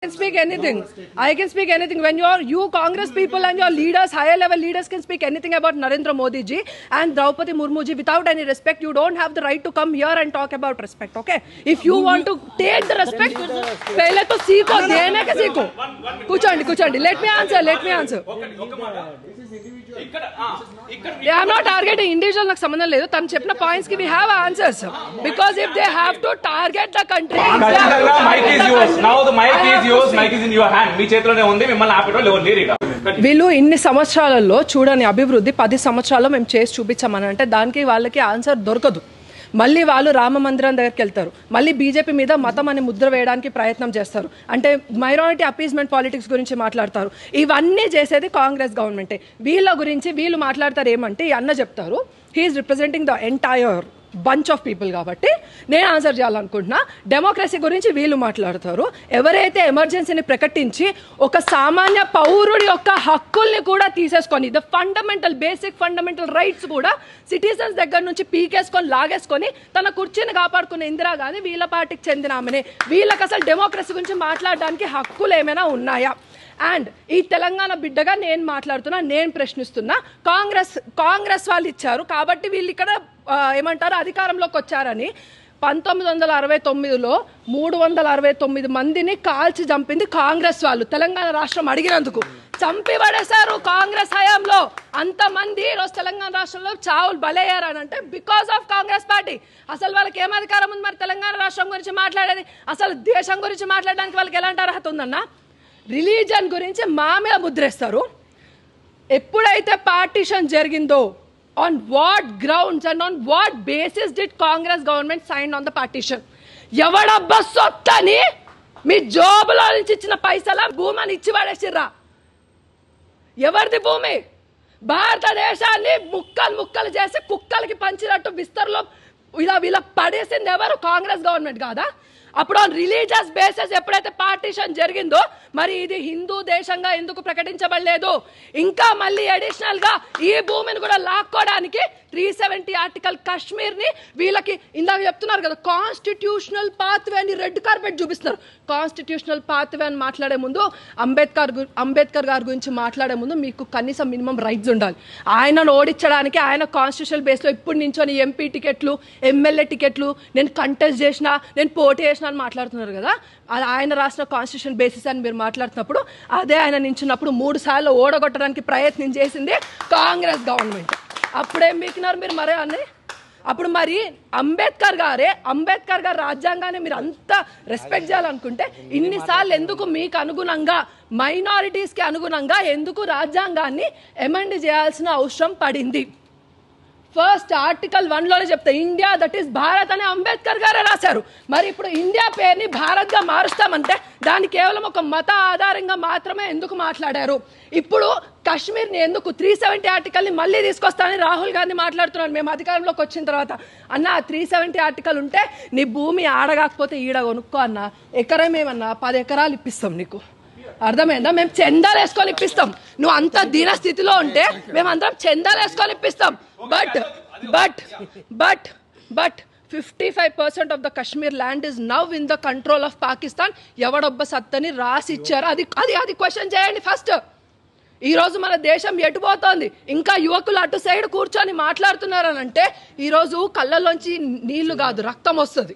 Speak anything. I can speak anything. When you Congress people and your leaders, higher level leaders can speak anything about Narendra Modi ji and Draupadi Murmu ji without any respect. You don't have the right to come here and talk about respect. Okay? If you want to take the respect, pehle to seeko, dene ke seeko. Kuchandi. Let me answer. I am not targeting individual. నాకు సంబంధం లేదు. తను చెప్పిన points కి we have answers. Because if they have to target the country, mic is yours. Now the mic is yours. Mic is in your hand. మీ చేతిలోనే ఉంది. మిమ్మల్ని ఆపేటోళ్ళు ఎవరు లేరు ఇక. వీళ్ళు ఇన్ని సంవత్సరాలలో చూడని అభివృద్ధి 10 సంవత్సరాల్లో మేము చేసి చూపించామని అంటే దానికి వాళ్ళకి ఆన్సర్ దొరకదు. మళ్ళీ వాళ్ళు రామ మందిరం దగ్గరికి వెళ్తారు. మళ్ళీ బీజేపీ మీద మతం అని ముద్ర వేయడానికి ప్రయత్నం చేస్తారు. అంటే మైనారిటీ అపీస్మెంట్ పాలిటిక్స్ గురించి మాట్లాడతారు. ఇవన్నీ చేసేది కాంగ్రెస్ గవర్నమెంటే. వీళ్ళ గురించి వీళ్ళు మాట్లాడతారు ఏమంటే, ఈ అన్న చెప్తారు he is representing the entire bunch of people కాబట్టి నేను ఆన్సర్ చేయాలనుకుంటున్నా. డెమోక్రసీ గురించి వీళ్ళు మాట్లాడతారు. ఎవరైతే ఎమర్జెన్సీని ప్రకటించి ఒక సామాన్య పౌరుడి యొక్క హక్కుల్ని కూడా తీసేసుకొని ద బేసిక్ ఫండమెంటల్ రైట్స్ కూడా సిటిజన్స్ దగ్గర నుంచి పీకేసుకొని లాగేసుకొని తన కుర్చీని కాపాడుకునే ఇందిరాగాంధీ వీళ్ళ పార్టీకి చెందిన ఆమెనే. వీళ్ళకి అసలు డెమోక్రసీ గురించి మాట్లాడడానికి హక్కులు ఏమైనా ఉన్నాయా? అండ్ ఈ తెలంగాణ బిడ్డగా నేను మాట్లాడుతున్నా, నేను ప్రశ్నిస్తున్నా. కాంగ్రెస్ వాళ్ళు ఇచ్చారు కాబట్టి వీళ్ళు ఇక్కడ ఏమంటారు అధికారంలోకి వచ్చారని 1969లో 369 మందిని కాల్చి చంపింది కాంగ్రెస్ వాళ్ళు. తెలంగాణ రాష్ట్రం అడిగినందుకు చంపి పడేశారు కాంగ్రెస్ హయాంలో. అంతమంది ఈరోజు తెలంగాణ రాష్ట్రంలో చావులు బలయ్యారని అంటే బికాస్ ఆఫ్ కాంగ్రెస్ పార్టీ. అసలు వాళ్ళకి ఏం అధికారం ఉంది మరి తెలంగాణ రాష్ట్రం గురించి మాట్లాడేది? అసలు దేశం గురించి మాట్లాడడానికి వాళ్ళకి ఎలాంటి అర్హత ఉందన్నా? రిలీజన్ గురించి మా మీద ముద్రేస్తారు. ఎప్పుడైతే పార్టీషన్ జరిగిందో on what grounds and on what basis did Congress government sign on the partition? ఎవడబ్బా సొత్తని మీ జోబులో నుంచి ఇచ్చిన పైసల భూమిని ఇచ్చి పడేసిర్రా? ఎవరిది భూమి? భారతదేశాన్ని ముక్కలు చేసి కుక్కలకి పంచినట్టు విస్తరలో ఇలా పడేసింది ఎవరు? కాంగ్రెస్ గవర్నమెంట్ కాదా? అప్పుడు ఆన్ రిలీజియస్ బేసిస్ ఎప్పుడైతే పార్టీషన్ జరిగిందో మరి ఇది హిందూ దేశంగా ఎందుకు ప్రకటించబడలేదు? ఇంకా మళ్ళీ అడిషనల్ గా ఈ భూమిని కూడా లాక్కోవడానికి 370 ఆర్టికల్ కాశ్మీర్ ని వీళ్ళకి ఇందాక చెప్తున్నారు కదా కాన్స్టిట్యూషనల్ పాత్వే అని రెడ్ కార్పెట్ చూపిస్తున్నారు. కాన్స్టిట్యూషనల్ పాత్వే అని మాట్లాడే ముందు అంబేద్కర్ గారి గురించి మాట్లాడే ముందు మీకు కనీసం మినిమం రైట్స్ ఉండాలి. ఆయనను ఓడించడానికి ఆయన కాన్స్టిట్యూషనల్ బేస్ లో ఇప్పుడు నించొని ఎంపీ టికెట్లు ఎమ్మెల్యే టికెట్లు నేను కంటెస్ట్ చేసిన నేను పోటీ చేసిన అని మాట్లాడుతున్నారు కదా. అది ఆయన రాసిన కాన్స్టిట్యూషన్ బేసిస్ అని మీరు మాట్లాడుతున్నప్పుడు అదే ఆయన నించున్నప్పుడు 3 సార్లు ఓడగొట్టడానికి ప్రయత్నం చేసింది కాంగ్రెస్ గవర్నమెంట్. అప్పుడేం మీకినారు మీరు మరే అని? అప్పుడు మరి అంబేద్కర్ గారు రాజ్యాంగాన్ని మీరు అంత రెస్పెక్ట్ చేయాలనుకుంటే ఇన్నిసార్లు ఎందుకు మీకు అనుగుణంగా మైనారిటీస్కి అనుగుణంగా ఎందుకు రాజ్యాంగాన్ని అమెండ్ చేయాల్సిన అవసరం పడింది? ఫస్ట్ ఆర్టికల్ 1లోనే చెప్తా ఇండియా దట్ ఈస్ భారత్ అని అంబేద్కర్ గారే రాశారు. మరి ఇప్పుడు ఇండియా పేరుని భారత్గా మారుస్తామంటే దాన్ని కేవలం ఒక మత ఆధారంగా మాత్రమే ఎందుకు మాట్లాడారు? ఇప్పుడు కాశ్మీర్ని ఎందుకు 370 ఆర్టికల్ని మళ్ళీ తీసుకొస్తానని రాహుల్ గాంధీ మాట్లాడుతున్నారు మేము అధికారంలోకి వచ్చిన తర్వాత. అన్న 370 ఆర్టికల్ ఉంటే నీ భూమి ఆడగాకపోతే ఈడ కొనుక్కో అన్న, ఎకరమేమన్నా 10 ఎకరాలు ఇప్పిస్తాం నీకు. అర్థమైందా? మేము చందాలు వేసుకొని ఇప్పిస్తాం. నువ్వు అంత దీన స్థితిలో ఉంటే మేమందరం చందాలు వేసుకొని ఇప్పిస్తాం. But 55% of the Kashmir land is now in the control of Pakistan. ఎవడొబ్బ సత్తని రాసి ఇచ్చారు? అది క్వశ్చన్ చేయండి ఫస్ట్. ఈరోజు మన దేశం ఎటుపోతోంది? ఇంకా యువకులు అటు సైడ్ కూర్చొని మాట్లాడుతున్నారనంటే ఈరోజు కళ్ళల్లోంచి నీళ్లు కాదు రక్తం వస్తుంది.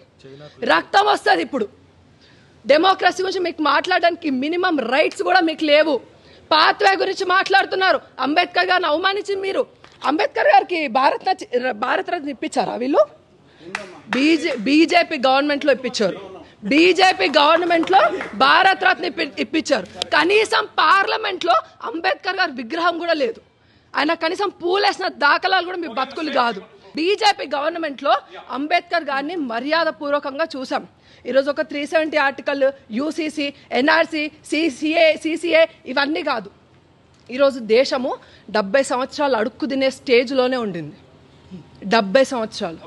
ఇప్పుడు డెమోక్రసీ గురించి మీకు మాట్లాడడానికి మినిమం రైట్స్ కూడా మీకు లేవు. పాత్వే గురించి మాట్లాడుతున్నారు. అంబేద్కర్ గారిని అవమానించి మీరు అంబేద్కర్ గారికి భారత రత్న ఇప్పించారా? వీళ్ళు బీజేపీ గవర్నమెంట్లో ఇప్పించారు. బీజేపీ గవర్నమెంట్లో భారత రత్న ఇప్పించారు. కనీసం పార్లమెంట్లో అంబేద్కర్ గారి విగ్రహం కూడా లేదు. ఆయన కనీసం పూలేసిన దాఖలాలు కూడా మీ బతుకులు కాదు. బీజేపీ గవర్నమెంట్లో అంబేద్కర్ గారిని మర్యాద పూర్వకంగా చూసాం. ఈరోజు ఒక 370 ఆర్టికల్ యూసీసీ ఎన్ఆర్సీ సిసిఏ ఇవన్నీ కాదు. ఈరోజు దేశము 70 సంవత్సరాలు అడుక్కు తినే స్టేజ్లోనే ఉండింది. 70 సంవత్సరాలు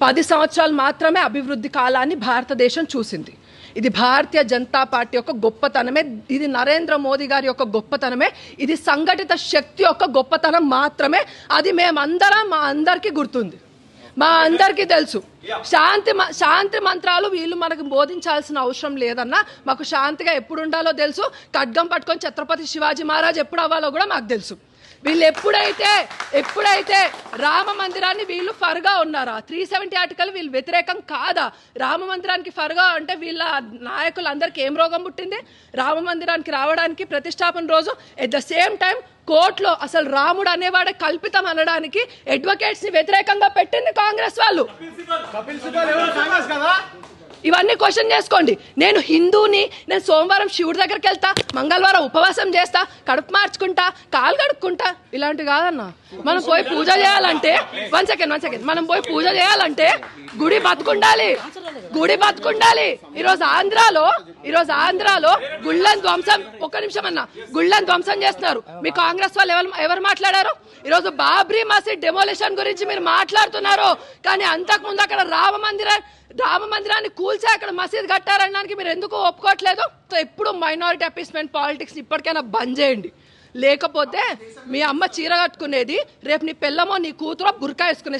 10 సంవత్సరాలు మాత్రమే అభివృద్ధి కాలాన్ని భారతదేశం చూసింది. ఇది భారతీయ జనతా పార్టీ యొక్క గొప్పతనమే, ఇది నరేంద్ర మోదీ గారి యొక్క గొప్పతనమే, ఇది సంఘటిత శక్తి యొక్క గొప్పతనం మాత్రమే. అది మేమందరం మా అందరికీ గుర్తుంది. మా అందరికీ తెలుసు. శాంతి మంత్రాలు వీళ్ళు మనకు బోధించాల్సిన అవసరం లేదన్నా. మాకు శాంతిగా ఎప్పుడు ఉండాలో తెలుసు. ఖడ్గం పట్టుకొని ఛత్రపతి శివాజీ మహారాజ్ ఎప్పుడు అవ్వాలో కూడా మాకు తెలుసు. వీళ్ళు ఎప్పుడైతే రామ మందిరాన్ని వీళ్ళు ఫర్గా ఉన్నారా, 370 ఆర్టికల్ వీళ్ళు వ్యతిరేకం కాదా? రామ మందిరానికి ఫర్గా అంటే వీళ్ళ నాయకులందరికీ ఏం రోగం పుట్టింది? రామ మందిరానికి రావడానికి ప్రతిష్టాపన రోజు ఎట్ ద సేమ్ టైం కోర్టులో అసలు రాముడు అనేవాడే కల్పితం అనడానికి అడ్వకేట్స్ ని వ్యతిరేకంగా పెట్టింది కాంగ్రెస్ వాళ్ళు. ఇవన్నీ క్వశ్చన్ చేసుకోండి. నేను హిందూని, నేను సోమవారం శివుడి దగ్గరికి వెళ్తా, మంగళవారం ఉపవాసం చేస్తా, కడుపు మార్చుకుంటా, కాలు కడుక్కుంటా, ఇలాంటి కాదన్నా. మనం పోయి పూజ చేయాలంటే వన్ సెకండ్ మనం పోయి పూజ చేయాలంటే గుడి బతుకుండాలి. ఈరోజు ఆంధ్రాలో గుళ్ళని ధ్వంసం, ఒక్క నిమిషం అన్న, గుళ్ళని ధ్వంసం చేస్తున్నారు. మీ కాంగ్రెస్ వాళ్ళు ఎవరు మాట్లాడారు? ఈరోజు బాబ్రీ మసీద్ డెమోలిషన్ గురించి మీరు మాట్లాడుతున్నారు, కానీ అంతకుముందు అక్కడ రామ మందిరాన్ని కూల్చి అక్కడ మసీద్ కట్టారనడానికి మీరు ఎందుకు ఒప్పుకోవట్లేదు? ఎప్పుడు మైనారిటీ అపీస్మెంట్ పాలిటిక్స్ ఇప్పటికైనా బంద్ చేయండి. లేకపోతే మీ అమ్మ చీర కట్టుకునేది రేపు నీ పిల్లమో నీ కూతురో బుర్కా వేసుకునే